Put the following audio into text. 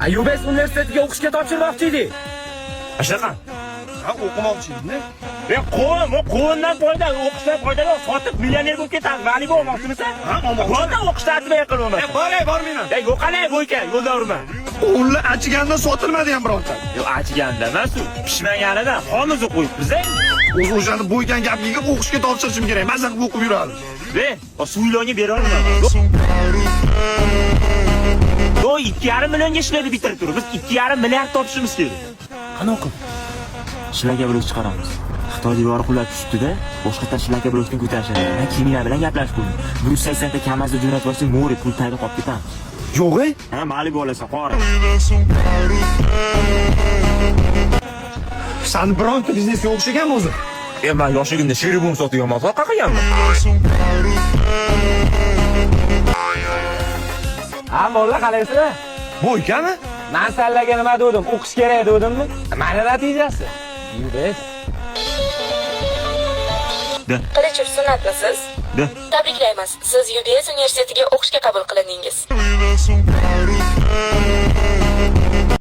UBS universitetiga o'qishga topshirmoqchi edik. Shunaqa. Ha, o'qimoqchi edingmi? Qo'ldan foyda, o'qishdan foyda yo'q. Sotib millioner bo'lib ketadi. Ma'lum bo'lmoqchimisan? Ha, olmoqchi. Bo'ldi, o'qishdan atmay qilaman. Bormayman. Yo'q, qalay bo'yka, yo'lda urma. Ular achigandan sotilmadi ham bironta. Yo'q, achiganda emas u. Pishmaganidan xomiz qo'yibmiz. O'zi o'shani bo'ygan gapiga o'qishga topshirishim kerak. Mazza qilib o'qib yuradi. Suvlonga bera olmayman. Yo, 2,5 millionga ishlaydi bitirib turib. Biz 2,5 milliard topishimiz kerak. Qani o'qib? Shilaka blok chiqaramiz. Xitoy devori qulab tushdi-da, boshqa shilaka blokdan ko'tarishadi. Men kimlar bilan gaplashib qo'ydim. 180 ta kamazda jo'natib olsang, mo'ri pul tayyor qolib ketamiz. Yo'q-e? Ha, ma'lum bo'lasan, qora. San bironta biznesga o'xshaganmi o'zi? Men yoshligimda sheribum sotgan matoq qilganman. Ha, molla qalaysizlar? Bo'ykami? Men sizlarga nima dedim? O'qish kerak dedimmi? Mana natijasi. UBS. Qilichev Sunnatmisiz? Da. Tabriklaymiz. Siz UBS universitetiga o'qishga qabul qilindingiz.